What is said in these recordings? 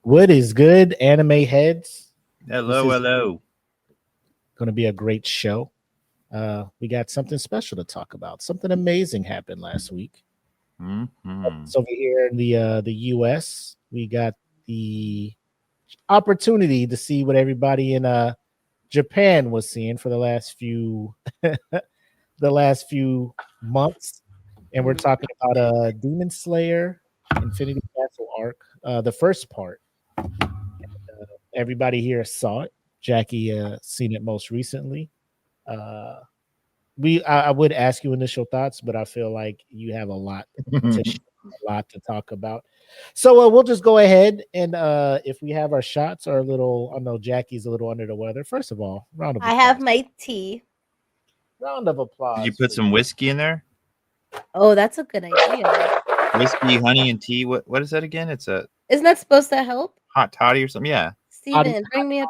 What is good, anime heads? Hello, hello. Going to be a great show. We got something special to talk about. Something amazing happened last week. Mm-hmm. So over here in the U.S., we got the opportunity to see what everybody in Japan was seeing for the last few months, and we're talking about Demon Slayer Infinity Castle arc, the first part. Everybody here saw it. Jackie seen it most recently. I would ask you initial thoughts, but I feel like you have a lot to talk about. So we'll just go ahead and if we have our shots or a little, I know Jackie's a little under the weather. First of all, round of applause. I have my tea. Round of applause. Did you put some whiskey in there? Oh, that's a good idea. Whiskey, honey, and tea. What is that again? It's a Isn't that supposed to help? hot toddy or something. Yeah. Steven, bring me up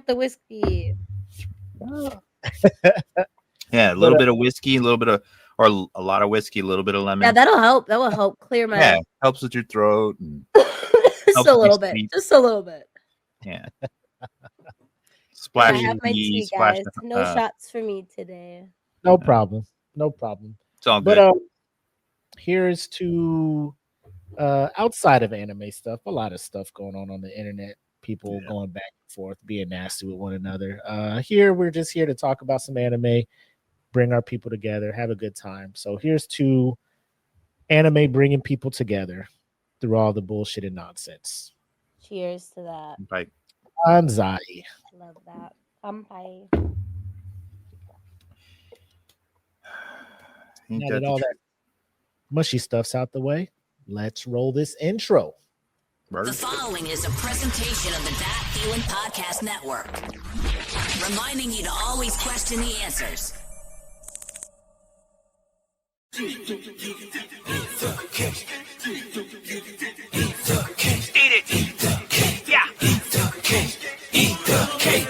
the whiskey. Yeah, a little bit of whiskey, a little bit of, or a lot of whiskey, a little bit of lemon. Yeah, that'll help. That will help clear my. Yeah, helps with your throat. And just a little bit. Just a little bit. Yeah. Splash. I have my tea, guys. No shots for me today. No problem. No problem. It's all good. But here's to outside of anime stuff, a lot of stuff going on the internet. People going back and forth, being nasty with one another. Here, we're just here to talk about some anime, bring our people together, have a good time. So here's to anime bringing people together through all the bullshit and nonsense. Cheers to that. Bye. Anzai. Love that. Kampai. Now that all that mushy stuff's out the way, let's roll this intro. The following is a presentation of the That Feeling Podcast Network, reminding you to always question the answers. Eat the cake. Eat it. Eat the cake. Yeah. Eat the cake. Eat the cake.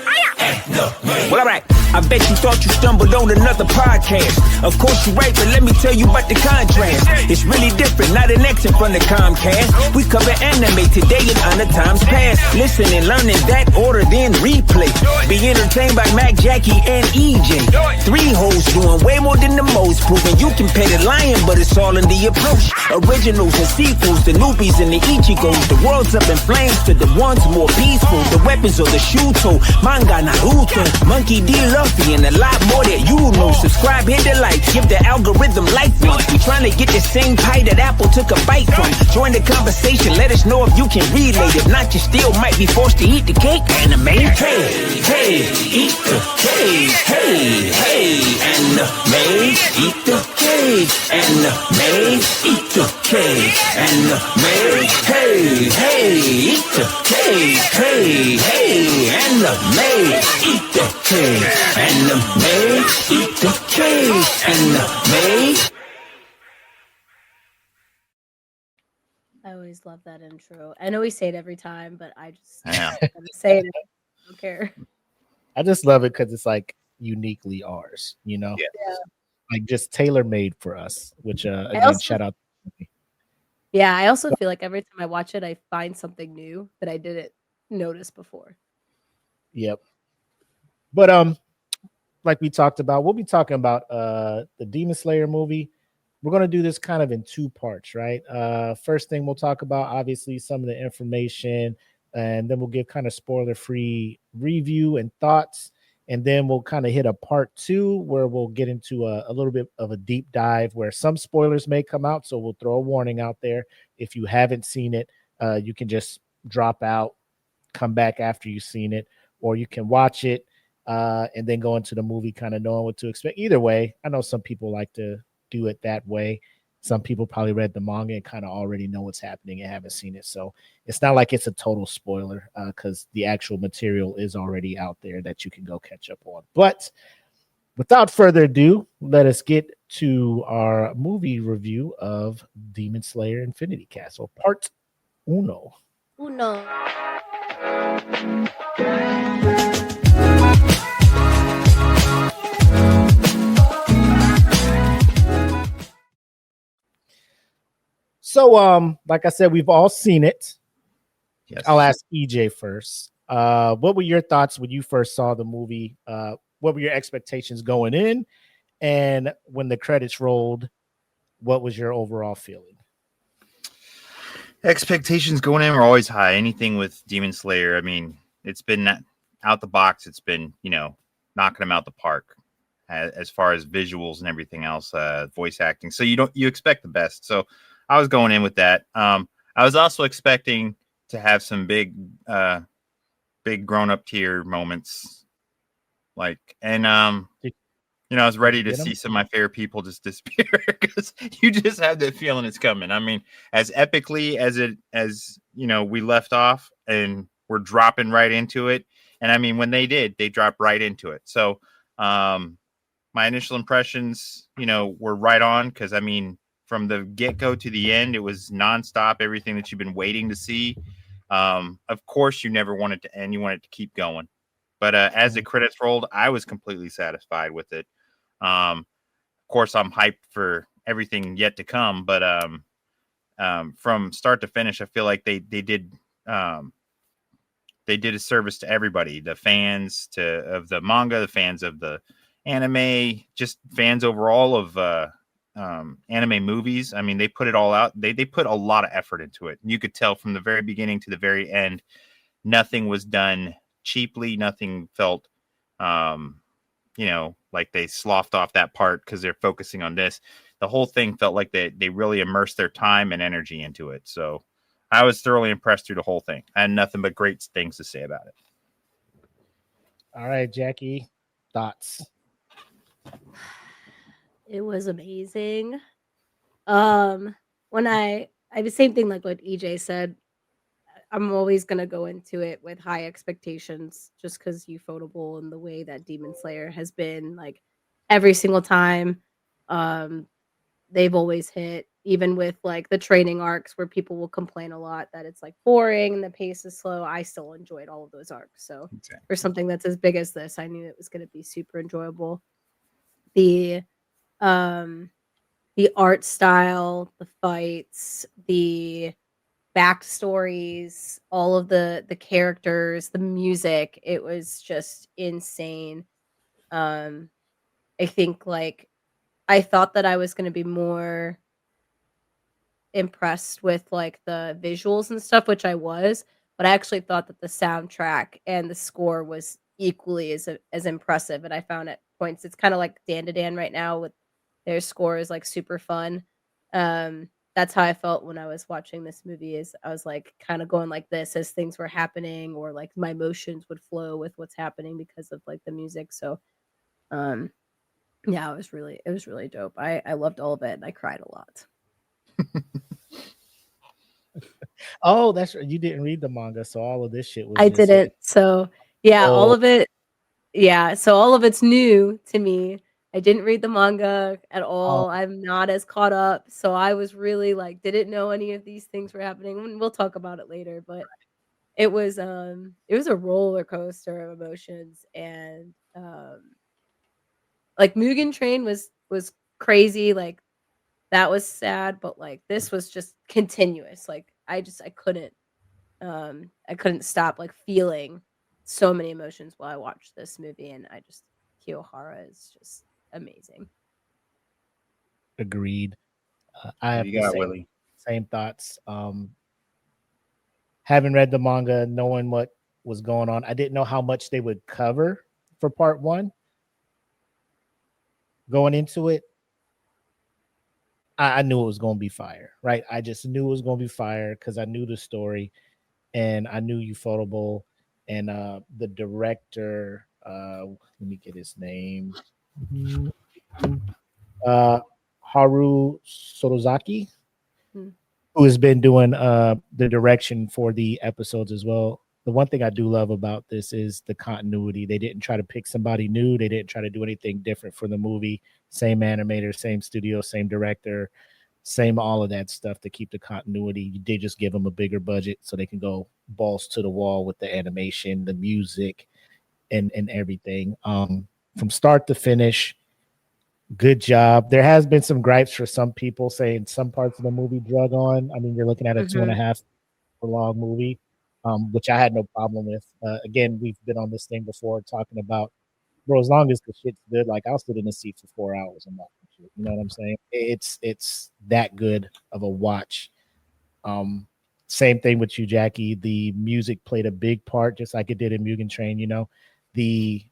Well, all right. I bet you thought you stumbled on another podcast. Of course you're right, but let me tell you about the contrast. It's really different, not an exit from the Comcast. We cover anime today and other times past. Listen and learn in that order, then replay. Be entertained by Mac, Jackie, and EJ. 3 hoes doing way more than the most, proving you can pay the lion, but it's all in the approach. Originals and sequels, the newbies and the Ichigos. The world's up in flames to the ones more peaceful. The weapons or the Shuto, manga, Naruto, Monkey D. Luffy, and a lot more that you know. Subscribe, hit the like, give the algorithm life once. We trying to get the same pie that Apple took a bite from. Join the conversation, let us know if you can relate. If not, you still might be forced to eat the cake. Anime, hey, hey, eat the cake. Hey, hey, anime, eat the cake. Anime, eat the cake. Anime, hey, hey, eat the cake. Hey, hey, anime, eat the cake. Anime, eat the cake. Anime. I always love that intro. I know we say it every time, but I just Yeah. say it. I don't care. I just love it because it's like uniquely ours, you know? Yeah. Like just tailor made for us, which again, shout out. Yeah, I also feel like every time I watch it, I find something new that I didn't notice before. Yep. But like we talked about, we'll be talking about the Demon Slayer movie. We're going to do this kind of in 2 parts, right? First thing we'll talk about, obviously, some of the information, and then we'll give kind of spoiler-free review and thoughts, and then we'll kind of hit a part 2 where we'll get into a little bit of a deep dive where some spoilers may come out, so we'll throw a warning out there. If you haven't seen it, you can just drop out, come back after you've seen it, or you can watch it and then go into the movie kind of knowing what to expect. Either way, I know some people like to do it that way. Some people probably read the manga and kind of already know what's happening and haven't seen it. So it's not like it's a total spoiler because the actual material is already out there that you can go catch up on. But without further ado, let us get to our movie review of Demon Slayer Infinity Castle, Part Uno. So, like I said, we've all seen it. Yes. I'll ask EJ first. What were your thoughts when you first saw the movie? What were your expectations going in? And when the credits rolled, what was your overall feeling? Expectations going in were always high. Anything with Demon Slayer, I mean, it's been out the box. It's been, knocking them out the park as far as visuals and everything else, voice acting. So you expect the best. So I was going in with that. I was also expecting to have some big grown up tier moments, I was ready to see some of my favorite people just disappear because you just have that feeling it's coming. I mean, as epically as we left off and we're dropping right into it. And I mean, when they dropped right into it. So my initial impressions, were right on because I mean, from the get-go to the end, it was nonstop, everything that you've been waiting to see. Of course, you never want it to end. You want it to keep going. But as the credits rolled, I was completely satisfied with it. Of course, I'm hyped for everything yet to come, but from start to finish, I feel like they did a service to everybody, the fans of the manga, the fans of the anime, just fans overall of anime movies. I mean, they put it all out. They put a lot of effort into it. You could tell from the very beginning to the very end, nothing was done cheaply. Nothing felt like they sloughed off that part because they're focusing on this. The whole thing felt like they really immersed their time and energy into it. So I was thoroughly impressed through the whole thing. I had nothing but great things to say about it. All right, Jackie, thoughts? It was amazing. When I the same thing like what EJ said, I'm always gonna go into it with high expectations just because Ufotable and the way that Demon Slayer has been like every single time. Um, they've always hit, even with like the training arcs where people will complain a lot that it's like boring and the pace is slow. I still enjoyed all of those arcs. So for something that's as big as this, I knew it was gonna be super enjoyable. The the art style, the fights, the backstories, all of the characters, the music, it was just insane. Um, I think like I thought that I was going to be more impressed with like the visuals and stuff, which I was, but I actually thought that the soundtrack and the score was equally as impressive. And I found at points it's kind of like Dan to Dan right now with their score is like super fun. That's how I felt when I was watching this movie. Is I was like kind of going like this as things were happening, or like my emotions would flow with what's happening because of like the music. So, um, yeah, it was really dope. I loved all of it, and I cried a lot. Oh, that's right. You didn't read the manga, so all of this shit was I just didn't. So yeah, all Oh. of it. Yeah, so all of it's new to me. I didn't read the manga at all. I'm not as caught up. So I was really like didn't know any of these things were happening. And we'll talk about it later, but it was a roller coaster of emotions. And like Mugen Train was crazy. Like that was sad, but like this was just continuous. Like I couldn't stop like feeling so many emotions while I watched this movie, and Kiyohara is just amazing. agreed. I have You the got same, Willie. same thoughts. Having read the manga, knowing what was going on, I didn't know how much they would cover for part one. Going into it, I knew it was going to be fire, right? I just knew it was going to be fire because I knew the story and I knew Ufotable and the director. Let me get his name. Haru Sorozaki, Hmm. who has been doing the direction for the episodes as well. The one thing I do love about this is the continuity. They didn't try to pick somebody new. They didn't try to do anything different for the movie. Same animator, same studio, same director, same all of that stuff to keep the continuity. They just give them a bigger budget so they can go balls to the wall with the animation, the music, and everything. From start to finish, good job. There has been some gripes for some people saying some parts of the movie drug on. I mean, you're looking at a 2.5 hour long movie. which I had no problem with. Again, we've been on this thing before talking about, bro, as long as the shit's good, like I'll sit in the seat for 4 hours and watch shit. You know what I'm saying? It's that good of a watch. Same thing with you, Jackie. The music played a big part, just like it did in Mugen Train. You know, the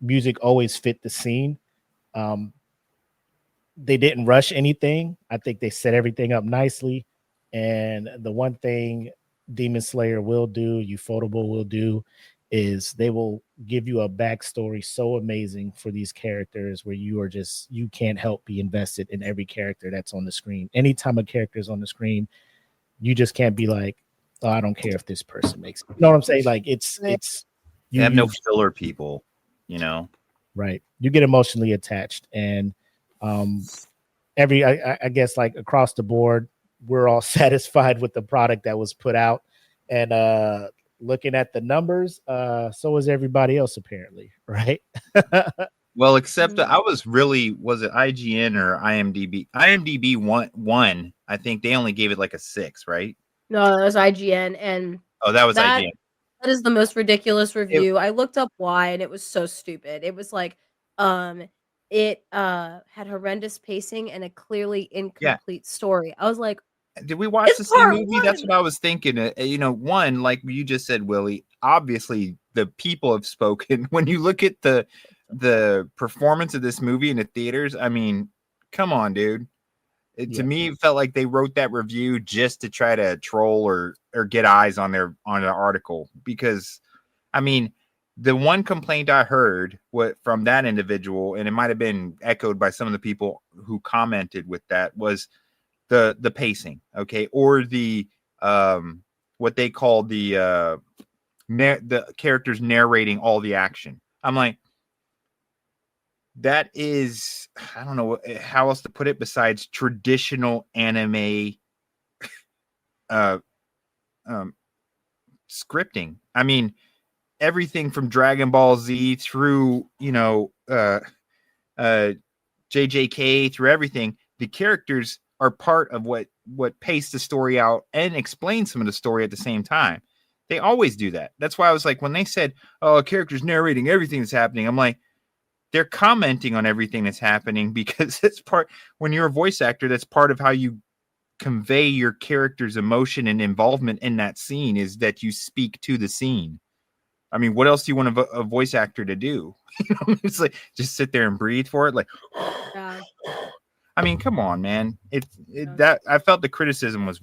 music always fit the scene. They didn't rush anything. I think they set everything up nicely. And the one thing Demon Slayer will do, Ufotable will do, is they will give you a backstory so amazing for these characters where you can't help be invested in every character that's on the screen. Anytime a character is on the screen, you just can't be like, oh, I don't care if this person makes it. You know what I'm saying? Like it's you have no filler people, you know. Right. You get emotionally attached, and I guess like across the board, we're all satisfied with the product that was put out. And looking at the numbers, so is everybody else apparently, right? Well, except I was it IGN or IMDb? IMDb one. I think they only gave it like a 6, right? No, that was IGN, and that was IGN. That is the most ridiculous review. I looked up why, and it was so stupid. It was like, it had horrendous pacing and a clearly incomplete story. I was like, did we watch the same movie? That's what I was thinking. One, like you just said, Willie, obviously the people have spoken. When you look at the performance of this movie in the theaters, I mean, come on, dude. To me, it felt like they wrote that review just to try to troll or get eyes on their article. Because, I mean, the one complaint I heard from that individual, and it might have been echoed by some of the people who commented with that, was the pacing, okay, or the what they call the characters narrating all the action. I'm like, that is, I don't know how else to put it besides traditional anime scripting. I mean, everything from Dragon Ball Z through, JJK, through everything, the characters are part of what paced the story out and explains some of the story at the same time. They always do that. That's why I was like, when they said, oh, a character's narrating everything that's happening, I'm like, they're commenting on everything that's happening, because it's when you're a voice actor, that's part of how you convey your character's emotion and involvement in that scene, is that you speak to the scene. I mean, what else do you want a voice actor to do? It's like, just sit there and breathe for it. Like, I mean, come on, man. That I felt the criticism was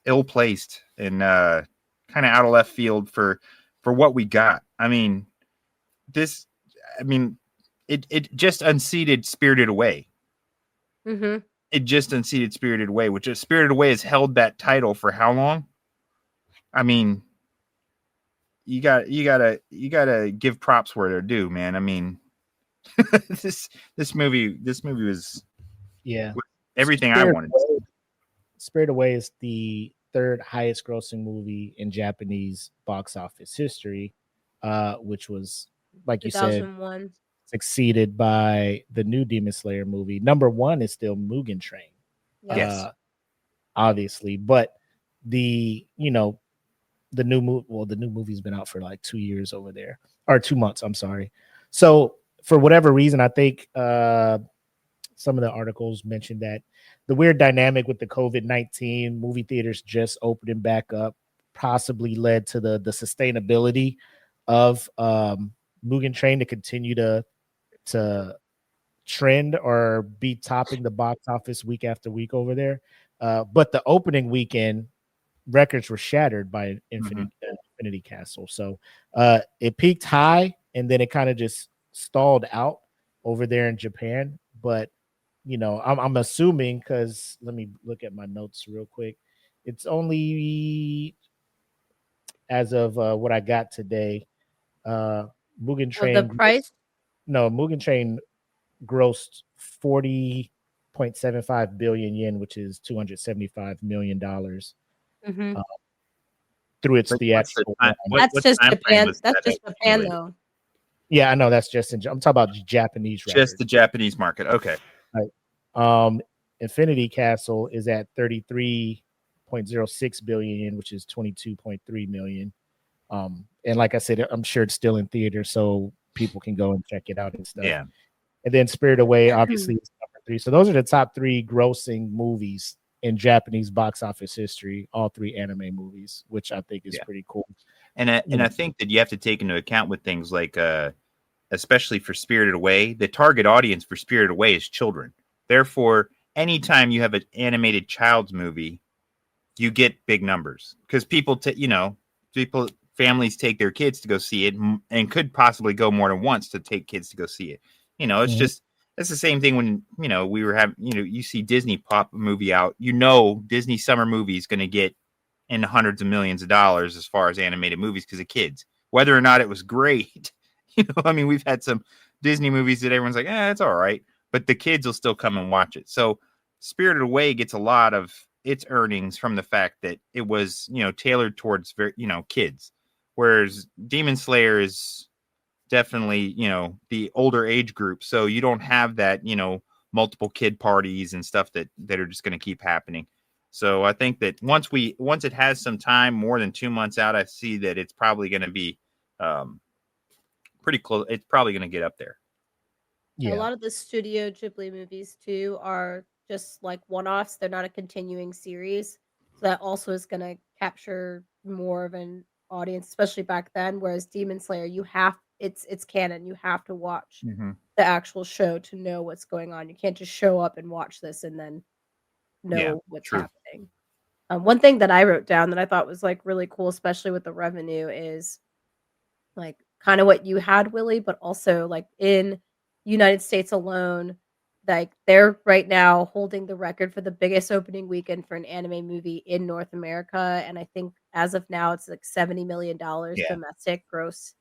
ill placed and kind of out of left field for what we got. I mean, it just unseated Spirited Away. Mm-hmm. It just unseated Spirited Away, which is Spirited Away has held that title for how long? I mean, you gotta give props where they're due, man. I mean, this movie was everything I wanted. Spirited Away is the third highest grossing movie in Japanese box office history, which was, like you said, succeeded by the new Demon Slayer movie. Number one is still Mugen Train. Yes. Obviously, but the new movie's been out for like 2 years over there, or 2 months. I'm sorry. So for whatever reason, I think some of the articles mentioned that the weird dynamic with the COVID-19 movie theaters just opening back up possibly led to the sustainability of Mugen Train to continue to trend or be topping the box office week after week over there. But the opening weekend records were shattered by Infinity Castle. So it peaked high and then it kind of just stalled out over there in Japan. But I'm assuming, because let me look at my notes real quick. It's only, as of what I got today, Mugen Train. The price? No, Mugen Train grossed 40.75 billion yen, which is $275 million. Mm-hmm. Through its theatrical. That's just Japan. That's just Japan, though. Yeah, I know. That's just I'm talking about Japanese. Just the Japanese market. Okay. Right. Infinity Castle is at 33.5 1.06 billion, which is 22.3 million. And like I said, I'm sure it's still in theater, so people can go and check it out and stuff. Yeah. And then Spirit Away, obviously, is number 3. So those are the top 3 grossing movies in Japanese box office history, all 3 anime movies, which I think is pretty cool. And I think that you have to take into account with things like, especially for Spirited Away, the target audience for Spirited Away is children. Therefore, anytime you have an animated child's movie, you get big numbers because families take their kids to go see it and could possibly go more than once to take kids to go see it. It's just, it's the same thing when, we were having, you see Disney pop a movie out, Disney summer movie is going to get in the hundreds of millions of dollars as far as animated movies because of kids, whether or not it was great. We've had some Disney movies that everyone's like, it's all right, but the kids will still come and watch it. So Spirited Away gets a lot of its earnings from the fact that it was, tailored towards kids, whereas Demon Slayer is definitely, the older age group. So you don't have that, multiple kid parties and stuff that are just going to keep happening. So I think that once it has some time, more than 2 months out, I see that it's probably going to be pretty close. It's probably going to get up there. Yeah. A lot of the Studio Ghibli movies too are just like one-offs. They're not a continuing series. So that also is going to capture more of an audience, especially back then. Whereas Demon Slayer, it's canon. You have to watch the actual show to know what's going on. You can't just show up and watch this and then know what's happening. One thing that I wrote down that I thought was like really cool, especially with the revenue, is like kind of what you had, Willie, but also like in United States alone, like they're right now holding the record for the biggest opening weekend for an anime movie in North America. And I think as of now, it's like $70 million domestic gross,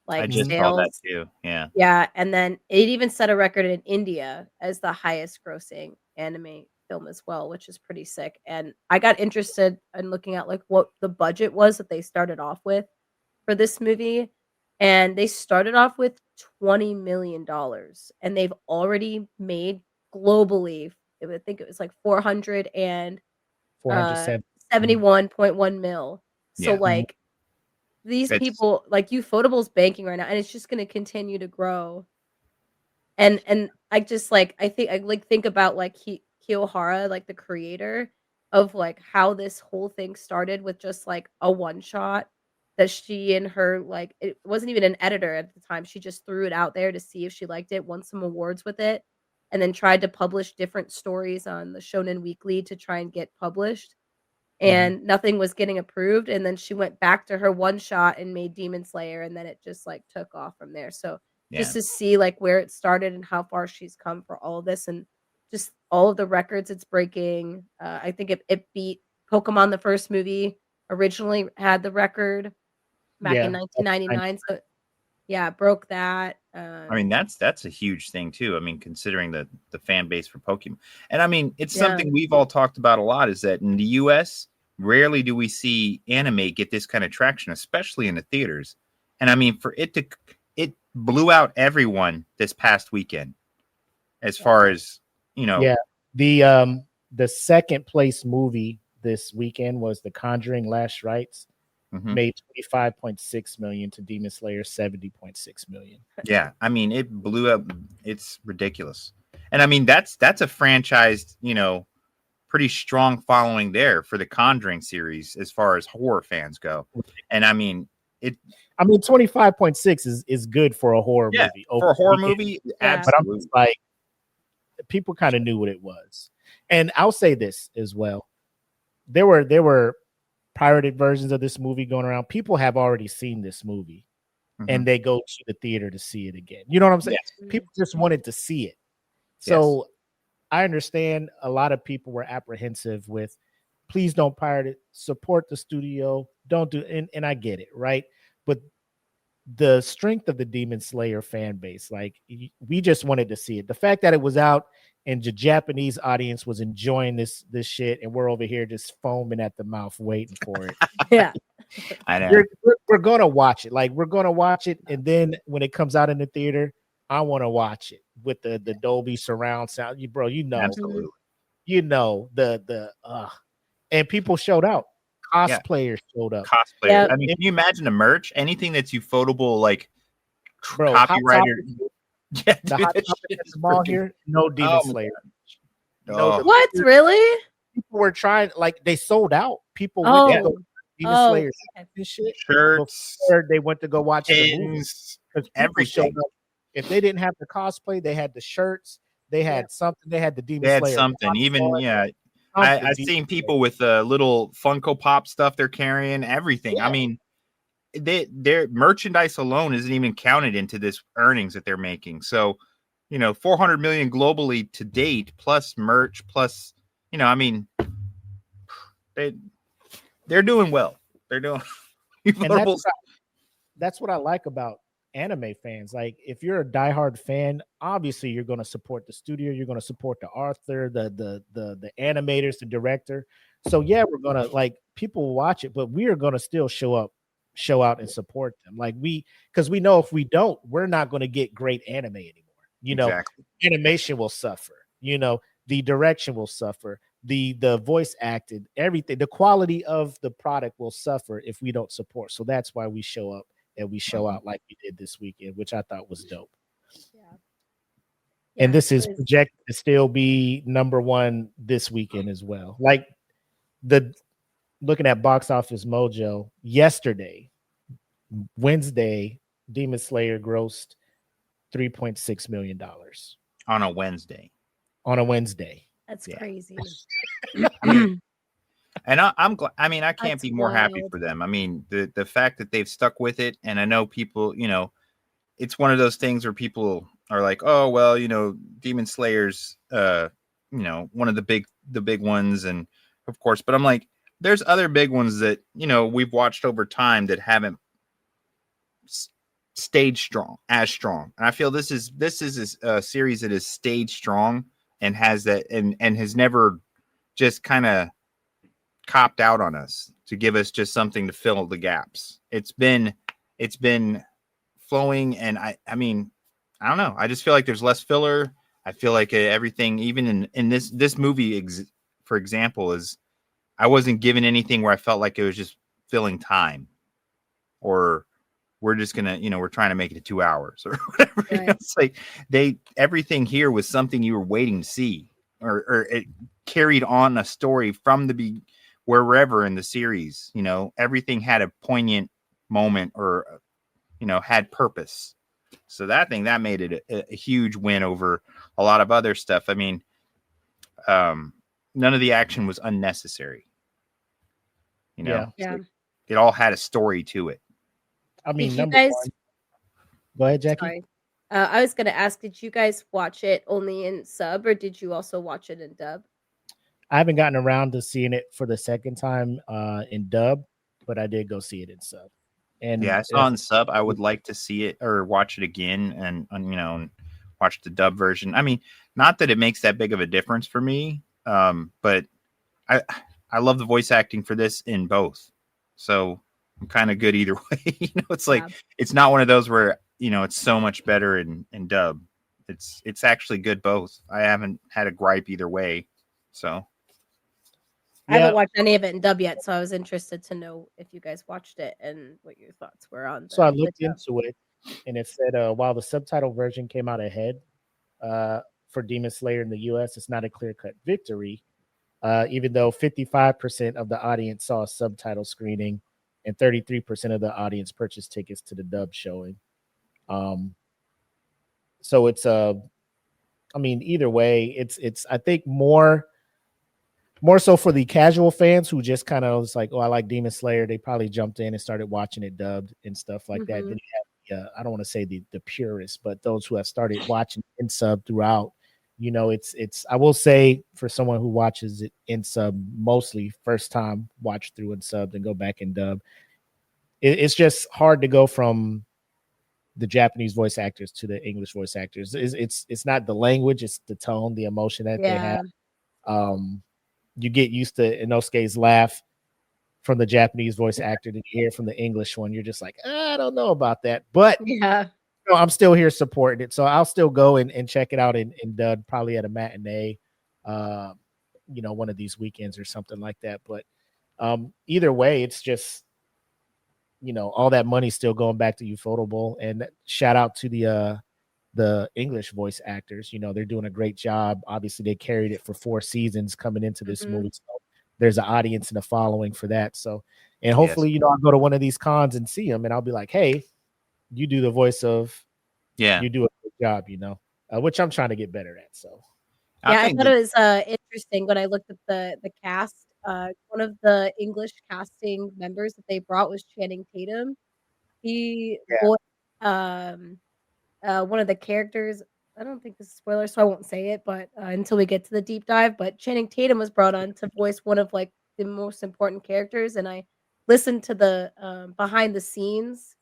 like I just sales. saw that too. Yeah. Yeah. And then it even set a record in India as the highest grossing anime film as well, which is pretty sick. And I got interested in looking at like what the budget was that they started off with for this movie. And they started off with $20 million, and they've already made globally, I think it was like 471.1 mil. So like these people, like Ufotable's banking right now, and it's just going to continue to grow. And I just like, I think about like Kiyohara, like the creator of like how this whole thing started with just like a one shot that she and her, like, it wasn't even an editor at the time. She just threw it out there to see if she liked it, won some awards with it, and then tried to publish different stories on the Shonen Weekly to try and get published. And nothing was getting approved. And then she went back to her one shot and made Demon Slayer, and then it just like took off from there. So just to see like where it started and how far she's come for all of this and just all of the records it's breaking. I think it beat Pokemon, the first movie originally had the record back in 1999. So yeah, broke that. That's a huge thing too. Considering the fan base for Pokemon. And it's something we've all talked about a lot, is that in the US, rarely do we see anime get this kind of traction, especially in the theaters. And for it blew out everyone this past weekend as far as, the second place movie this weekend was The Conjuring Last Rites. Made 25.6 million to Demon Slayer 70.6 million. Yeah, it blew up. It's ridiculous. And that's a franchise, pretty strong following there for the Conjuring series as far as horror fans go. And 25.6 is good for a horror movie. For a horror movie, absolutely. But I'm like, people kind of knew what it was. And I'll say this as well. There were pirated versions of this movie going around. People have already seen this movie and they go to the theater to see it again. You know what I'm saying? Yes. People just wanted to see it. So I understand a lot of people were apprehensive with, please don't pirate it, support the studio, don't do, and I get it, right? But the strength of the Demon Slayer fan base, like, we just wanted to see it. The fact that it was out and the Japanese audience was enjoying this shit, and we're over here just foaming at the mouth waiting for it. Yeah, I know. We're gonna watch it. Like, we're gonna watch it, and then when it comes out in the theater, I want to watch it with the Dolby surround sound. Absolutely. And and people showed out. Cosplayers showed up. Cosplayers. Yep. I mean, can you imagine a merch? Anything that's ufotable, like Bro, copyrighted. The Hot Topic at the mall here, no Demon Slayer. Oh. What? Really? People were trying, like they sold out. People went to go Demon Slayer and shit. Shirts. Before they went to go watch the movie. Pins, Because everything. If they didn't have the cosplay, they had the shirts. They had something. They had the Demon They Slayer. had something. Even I've seen people with little Funko Pop stuff they're carrying. Everything. I mean, their merchandise alone isn't even counted into this earnings that they're making. So, 400 million globally to date, plus merch, plus, I mean, they're doing well. They're doing. And that's what I like about anime fans. Like, if you're a diehard fan, obviously you're going to support the studio. You're going to support the author, the animators, the director. So yeah, we're gonna, like, people will watch it, but we are going to still show out and support them. Like, because we know if we don't, we're not going to get great anime anymore. Exactly. Animation will suffer. The direction will suffer. The voice acted, everything, the quality of the product will suffer if we don't support. So that's why we show up and we show out like we did this weekend, which I thought was dope. And this is projected to still be number one this weekend as well. Like, looking at Box Office Mojo yesterday, Wednesday, Demon Slayer grossed $3.6 million on a Wednesday. That's crazy. And I'm glad. I mean, I can't be more happy for them. I mean, the fact that they've stuck with it, and I know people, it's one of those things where people are like, oh well, Demon Slayer's, one of the big ones, and of course, but I'm like, there's other big ones that we've watched over time that haven't stayed strong, and I feel this is a series that is stayed strong and has that, and has never just kind of copped out on us to give us just something to fill the gaps. It's been flowing, and I mean, I don't know. I just feel like there's less filler. I feel like everything, even in this movie, for example, I wasn't given anything where I felt like it was just filling time, or we're just gonna, we're trying to make it to 2 hours or whatever. Right. It's like everything here was something you were waiting to see, or it carried on a story from wherever in the series. Everything had a poignant moment, or had purpose. So that made it a huge win over a lot of other stuff. I mean, none of the action was unnecessary. It all had a story to it. I mean, did you guys? Go ahead, Jackie. Sorry. I was going to ask, did you guys watch it only in sub, or did you also watch it in dub? I haven't gotten around to seeing it for the second time in dub, but I did go see it in sub. And I saw in sub. I would like to see it or watch it again, and watch the dub version. I mean, not that it makes that big of a difference for me, but I love the voice acting for this in both. So I'm kind of good either way. It's like, it's not one of those where, it's so much better in dub. It's actually good both. I haven't had a gripe either way. So I haven't watched any of it in dub yet, so I was interested to know if you guys watched it and what your thoughts were on. So I looked into it, and it said while the subtitle version came out ahead for Demon Slayer in the US, it's not a clear-cut victory, even though 55% of the audience saw a subtitle screening and 33% of the audience purchased tickets to the dub showing. So it's I mean, either way, it's I think more so for the casual fans who just kind of was like, oh, I like Demon Slayer. They probably jumped in and started watching it dubbed and stuff like that. Then you have, I don't want to say the purists, but those who have started watching in sub throughout. It's I will say, for someone who watches it in sub mostly, first time watch through in sub and go back in dub, it's just hard to go from the Japanese voice actors to the English voice actors. It's not the language, it's the tone, the emotion that they have. You get used to Inosuke's laugh from the Japanese voice actor, to hear from the English one. You're just like, I don't know about that, but I'm still here supporting it. So I'll still go and check it out in dub, probably at a matinee. one of these weekends or something like that. But either way, it's just all that money still going back to Ufotable. And shout out to the English voice actors. They're doing a great job. Obviously, they carried it for 4 seasons coming into this movie. So there's an audience and a following for that. So, and hopefully, I'll go to one of these cons and see them, and I'll be like, hey, you do the voice of, you do a good job, which I'm trying to get better at. So, yeah, I thought it was interesting when I looked at the cast. One of the English casting members that they brought was Channing Tatum. He voiced one of the characters. I don't think this is a spoiler, so I won't say it, but until we get to the deep dive. But Channing Tatum was brought on to voice one of like the most important characters, and I listened to the behind the scenes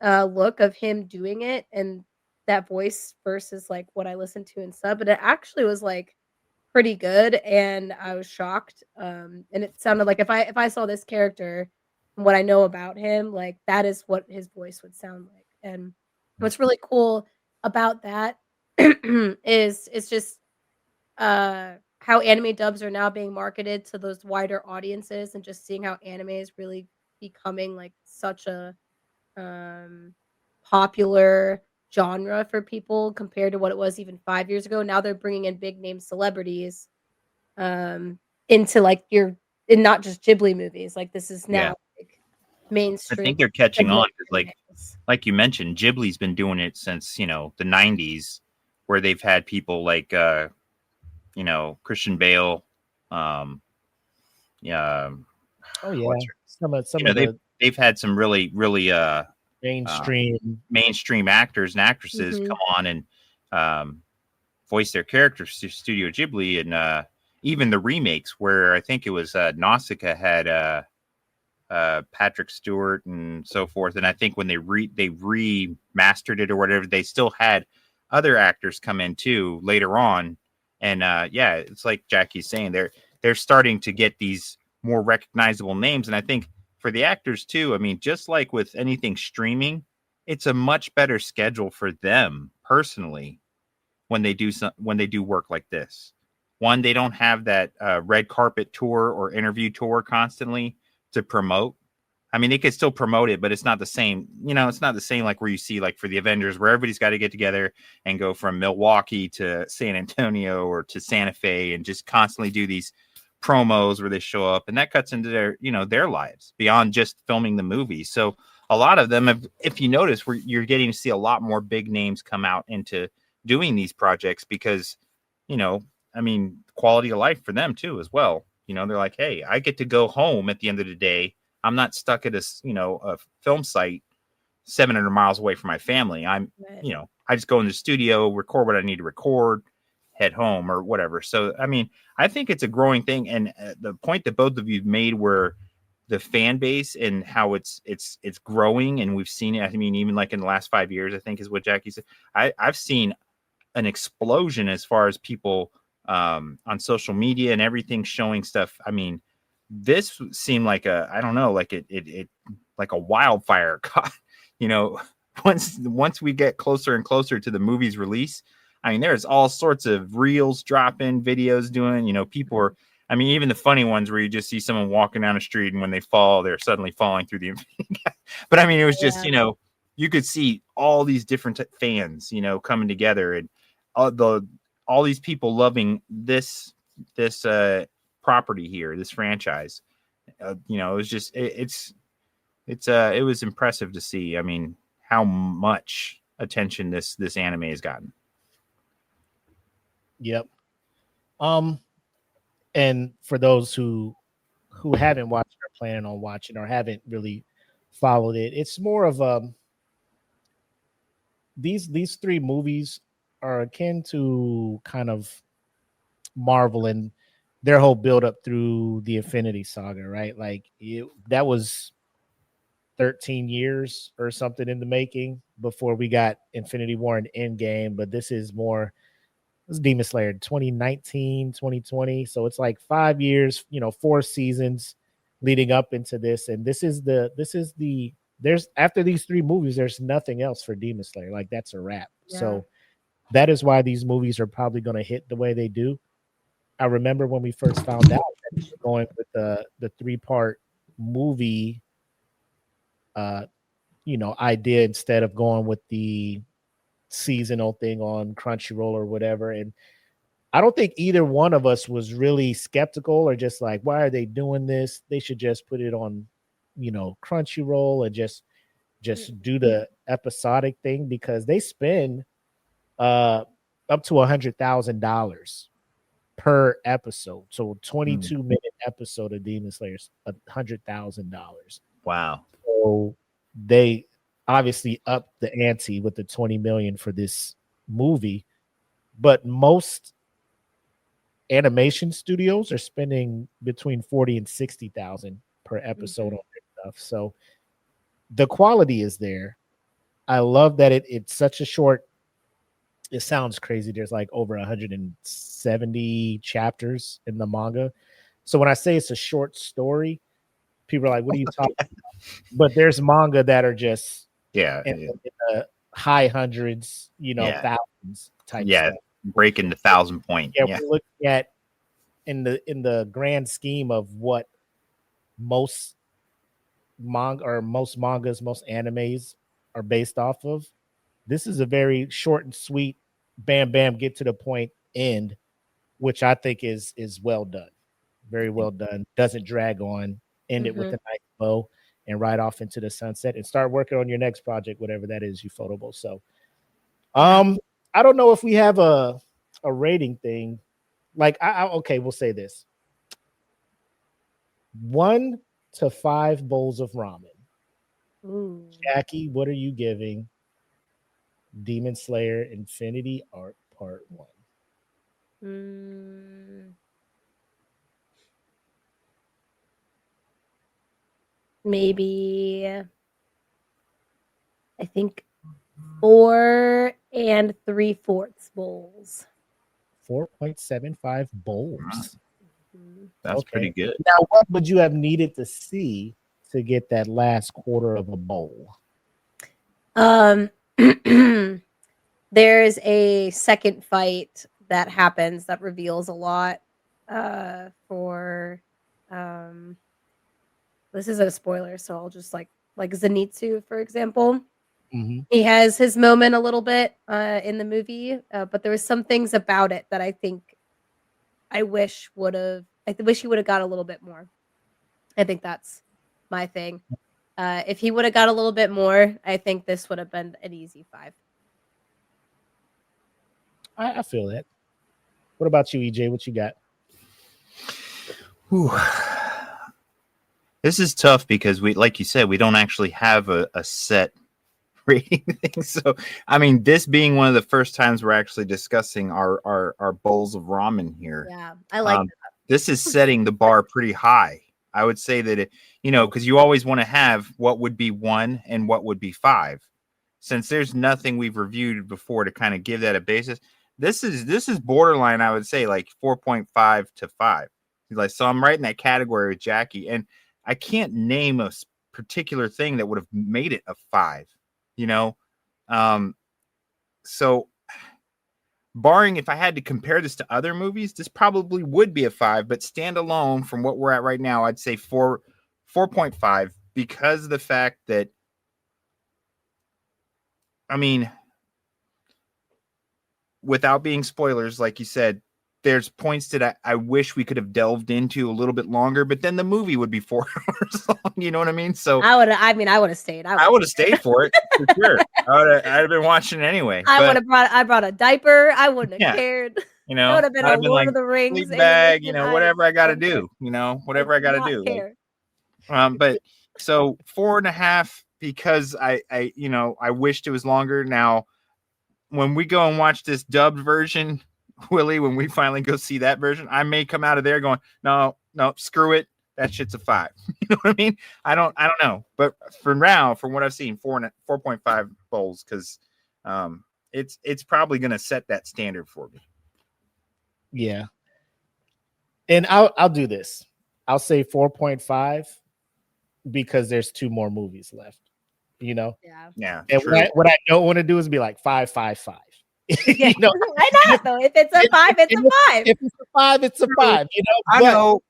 look of him doing it and that voice versus like what I listened to in sub, but it actually was like pretty good, and I was shocked. And it sounded like if I saw this character and what I know about him, like that is what his voice would sound like. And what's really cool about that is it's just how anime dubs are now being marketed to those wider audiences, and just seeing how anime is really becoming like such a popular genre for people compared to what it was even 5 years ago. Now they're bringing in big name celebrities into like and not just Ghibli movies. Like this is now like mainstream. I think they're catching on because like you mentioned, Ghibli's been doing it since the 90s, where they've had people like Christian Bale. Oh yeah, some of they've had some really mainstream actors and actresses come on and voice their characters to Studio Ghibli, and even the remakes where I think it was Nausicaa had Patrick Stewart and so forth, and I think when they remastered it or whatever, they still had other actors come in too later on, and it's like Jackie's saying, they're starting to get these more recognizable names, and I think for the actors too, I mean, just like with anything streaming, it's a much better schedule for them personally when they do work like this. One, they don't have that red carpet tour or interview tour constantly to promote. I mean, they could still promote it, but it's not the same. It's not the same like where you see like for the Avengers, where everybody's got to get together and go from Milwaukee to San Antonio or to Santa Fe and just constantly do these promos where they show up, and that cuts into their lives beyond just filming the movie. So a lot of them, if you notice, you're getting to see a lot more big names come out into doing these projects because, I mean, quality of life for them too, as well. They're like, hey, I get to go home at the end of the day. I'm not stuck at a film site 700 miles away from my family. I just go in the studio, record what I need to record, head home or whatever. So, I mean, I think it's a growing thing. And the point that both of you made were the fan base and how it's growing, and we've seen it. I mean, even like in the last 5 years, I think is what Jackie said. I've seen an explosion as far as people on social media and everything showing stuff. I mean, this seemed like it like a wildfire caught, once we get closer and closer to the movie's release. I mean, there's all sorts of reels dropping, videos doing, people are, I mean, even the funny ones where you just see someone walking down the street and when they fall, they're suddenly falling through the, but I mean, it was just, you could see all these different fans, coming together, and all these people loving this property here, this franchise. It was just, it was impressive to see. I mean, how much attention this anime has gotten. Yep. And for those who haven't watched or planning on watching or haven't really followed it, it's more of these 3 movies are akin to kind of Marvel and their whole build up through the Infinity Saga, right? Like that was 13 years or something in the making before we got Infinity War and Endgame, but this is more. This is Demon Slayer 2019, 2020. So it's like 5 years, 4 seasons leading up into this. And there's after these 3 movies, there's nothing else for Demon Slayer. Like that's a wrap. Yeah. So that is why these movies are probably going to hit the way they do. I remember when we first found out that we were going with the 3-part movie idea instead of going with the seasonal thing on Crunchyroll or whatever. And I don't think either one of us was really skeptical or just like, why are they doing this? They should just put it on, Crunchyroll and just do the episodic thing, because they spend up to $100,000 per episode. So 22-minute episode of Demon Slayer is $100,000. Wow. So they obviously upped the ante with the 20 million for this movie, but most animation studios are spending between 40 and 60,000 per episode on their stuff. So the quality is there. I love that it's such a short. It sounds crazy. There's like over 170 chapters in the manga. So when I say it's a short story, people are like, what are you talking about? But there's manga that are just in the high hundreds, thousands type stuff. Breaking the 1,000 point. Yeah, we look at in the grand scheme of what most mangas, most animes are based off of. This is a very short and sweet, bam, bam, get to the point end, which I think is well done. Very well done. Doesn't drag on. End it with a nice bow and ride off into the sunset and start working on your next project, whatever that is, Ufotable. So I don't know if we have a rating thing. Like, okay, we'll say this. 1 to 5 bowls of ramen. Ooh. Jackie, what are you giving Demon Slayer Infinity Arc Part 1? Maybe I think 4 3/4 bowls. 4.75 bowls. That's pretty good. Now, what would you have needed to see to get that last quarter of a bowl? There's a second fight that happens that reveals a lot for this is a spoiler, so I'll just like Zenitsu, for example. He has his moment a little bit in the movie, but there was some things about it that I think I wish he would have got a little bit more. I think that's my thing. If he would have got a little bit more, I think this would have been an easy 5. I feel that. What about you, EJ? What you got? Whew. This is tough because like you said, we don't actually have a set rating thing. So, I mean, this being one of the first times we're actually discussing our bowls of ramen here. Yeah, I like that. This is setting the bar pretty high. I would say that because you always want to have what would be 1 and what would be 5. Since there's nothing we've reviewed before to kind of give that a basis, this is borderline. I would say like 4.5 to 5. So I'm right in that category with Jackie, and I can't name a particular thing that would have made it a 5. So barring if I had to compare this to other movies, this probably would be a 5, but standalone from what we're at right now, I'd say 4.5, because of the fact that, I mean, without being spoilers, like you said, there's points that I wish we could have delved into a little bit longer, but then the movie would be 4 hours long. You know what I mean? So I would have stayed. I would have stayed for it for sure. I'd have been watching it anyway. I brought a diaper. I wouldn't have cared. It would have been a Lord of the Rings sleep bag, whatever I got to do. Whatever I got to do. But so 4.5 because I wished it was longer. Now, when we go and watch this dubbed version, Willie, when we finally go see that version, I may come out of there going, no, screw it. That shit's a 5. You know what I mean? I don't know. But for now, from what I've seen, 4.5 bowls, because it's probably going to set that standard for me. Yeah. And I'll do this. I'll say 4.5 because there's 2 more movies left. Yeah. Yeah. And what I don't want to do is be like 5, 5, 5. Yeah. You know, Why not though? If it's a 5, it's a 5. if it's a 5, it's a 5. You know, I know.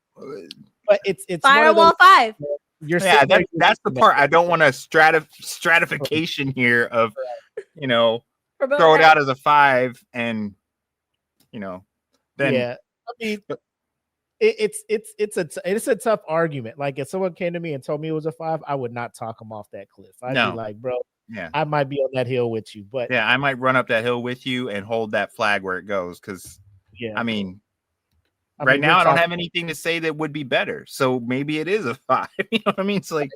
but it's one of Firewall those. 5. You're Yeah, sitting there, that's the part I don't want a stratification here of, you know, Promote throw it that. out as a 5 and, you know, then yeah. I mean, it's a tough argument. Like if someone came to me and told me it was a 5, I would not talk them off that cliff. I'd be No. like, bro, yeah. I might be on that hill with you, but Yeah, I might run up that hill with you and hold that flag where it goes because, yeah, I mean, I right mean, now we're I don't talking- have anything to say that would be better. So maybe it is a 5. You know what I mean? It's like,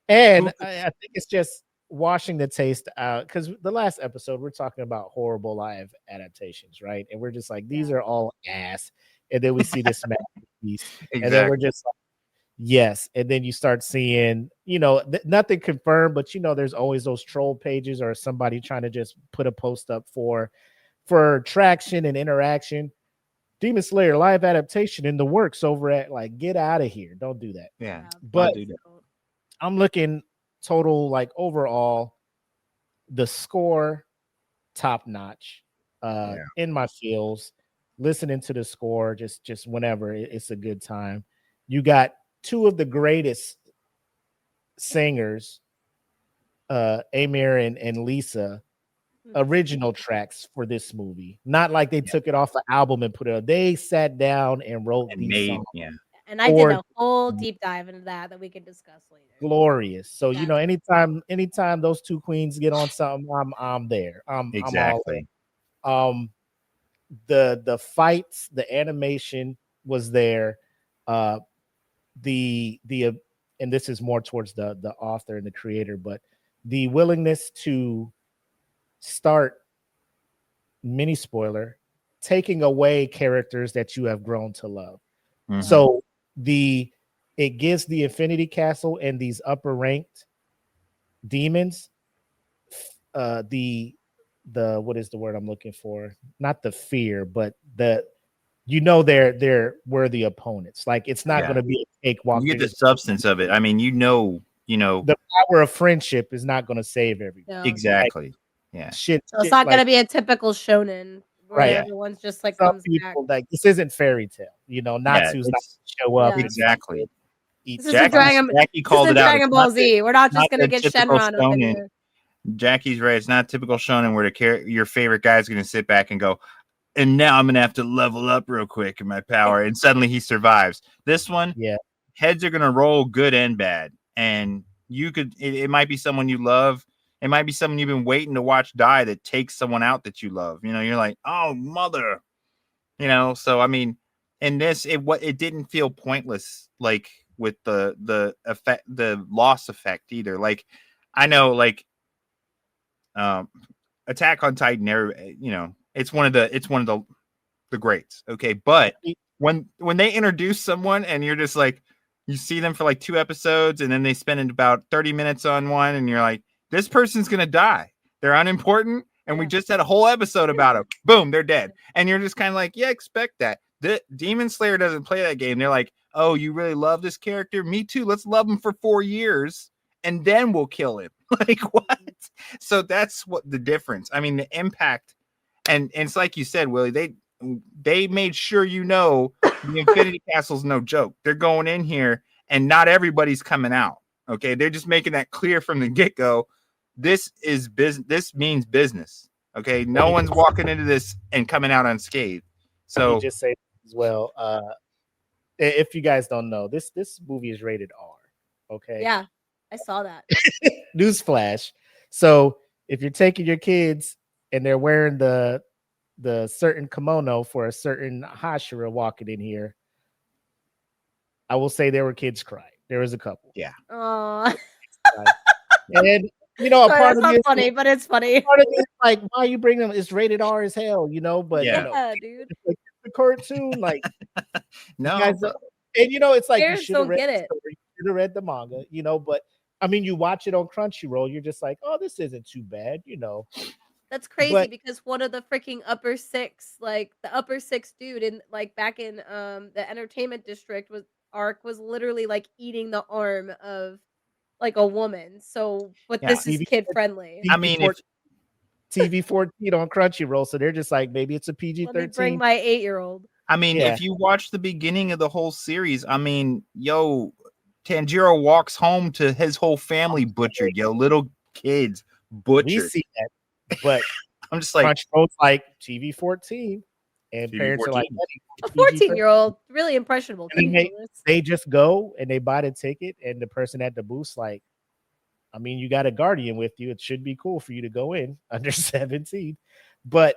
and I think it's just washing the taste out because the last episode we're talking about horrible live adaptations, right? And we're just like, these are all ass. And then we see this masterpiece, and then we're exactly. just like, yes. And then you start seeing, you know, nothing confirmed, but you know, there's always those troll pages or somebody trying to just put a post up for traction and interaction. Demon Slayer live adaptation in the works over at like, get out of here. Don't do that. Yeah. But do that. I'm looking total, like overall, the score top notch. In my feels, listening to the score just whenever it's a good time. You got two of the greatest singers, Amir and Lisa, original tracks for this movie. Not like they took it off the album and put it. They sat down and wrote And these made, songs. yeah. And I did a whole deep dive into that we can discuss later. Glorious. So you know, anytime those two queens get on something, I'm there. Exactly. I'm all in. The fights, the animation was there. The and this is more towards the author and the creator, but the willingness to start, mini spoiler, taking away characters that you have grown to love. Mhm. So it gives the Infinity Castle and these upper ranked demons the what is the word I'm looking for? Not the fear, but they're worthy opponents. Like it's not going to be a cakewalk. You get the substance of it. I mean, you know, the power of friendship is not going to save everything. No. Exactly. Like, yeah. Shit. So it's not going to be a typical shonen where Right. everyone's just like Some comes people back. like this isn't fairy tale. You know, Natsu's not show up. Yeah. Exactly. This is Jackie called it out. Dragon Ball Z. We're not just not going to the get typical Shenron up in shonen. here. Jackie's right. It's not typical shonen where your favorite guy is going to sit back and go, and now I'm going to have to level up real quick in my power. And suddenly he survives. This one, heads are going to roll good and bad. And it might be someone you love. It might be someone you've been waiting to watch die that takes someone out that you love. You know, you're like, oh, mother. You know, so, I mean, in this, it didn't feel pointless, like with the effect, the loss effect either. Like, I know, like, Attack on Titan, you know, it's one of the greats. Okay. But when they introduce someone and you're just like, you see them for like 2 episodes and then they spend about 30 minutes on one and you're like, this person's going to die. They're unimportant. And we just had a whole episode about them. Boom, they're dead. And you're just kind of like, yeah, expect that. The Demon Slayer doesn't play that game. They're like, oh, you really love this character? Me too. Let's love him for 4 years and then we'll kill him. Like, what? So that's what the difference. I mean, the impact, and it's like you said, Willie, they made sure the Infinity Castle's no joke. They're going in here and not everybody's coming out. Okay, they're just making that clear from the get-go. This is business. This means business. Okay, no one's walking into this and coming out unscathed. So let me just say as well, if you guys don't know, this movie is rated R. Okay. Yeah, I saw that. Newsflash. So if you're taking your kids and they're wearing the certain kimono for a certain Hashira walking in here, I will say there were kids crying. There was a couple. Yeah. Oh. And you know, a Sorry, part of that's me not funny, but it's funny. Part of me is like, why you bring them? It's rated R as hell, you know. But you know, dude, it's like the cartoon, like no. And you know, it's like parents don't get it. You should have read the manga, you know. But I mean, you watch it on Crunchyroll, you're just like, oh, this isn't too bad, you know. That's crazy because one of the freaking upper six dude in like back in the entertainment district was literally like eating the arm of like a woman. So, but this is kid friendly. I mean, TV 14 on Crunchyroll, so they're just like, maybe it's a PG Let me 13. bring my 8-year-old. I mean, Yeah. if you watch the beginning of the whole series, I mean, yo, Tanjiro walks home to his whole family butchered, yo, little kids We butchered. see that, but I'm just like, Crunchyroll's like TV 14, and TV parents are like, 14. A 14-year-old, really impressionable. And then Can't do this. they just go and they buy the ticket, and the person at the booth like, I mean, you got a guardian with you. It should be cool for you to go in under 17. But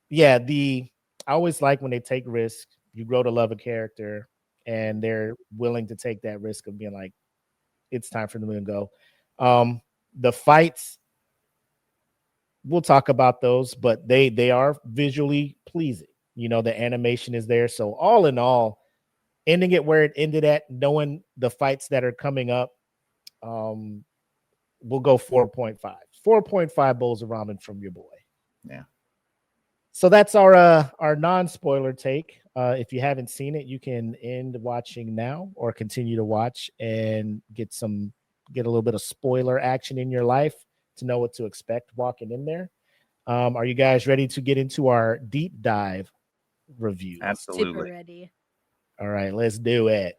yeah, I always like when they take risks. You grow to love a character, and they're willing to take that risk of being like, it's time for them to go. The fights, we'll talk about those, but they are visually pleasing. You know, the animation is there. So all in all, ending it where it ended at, knowing the fights that are coming up, we'll go 4.5. 4.5 bowls of ramen from your boy. Yeah. So that's our non-spoiler take. If you haven't seen it, you can end watching now or continue to watch and get a little bit of spoiler action in your life to know what to expect walking in there. Are you guys ready to get into our deep dive review? Absolutely. Super ready. All right, let's do it.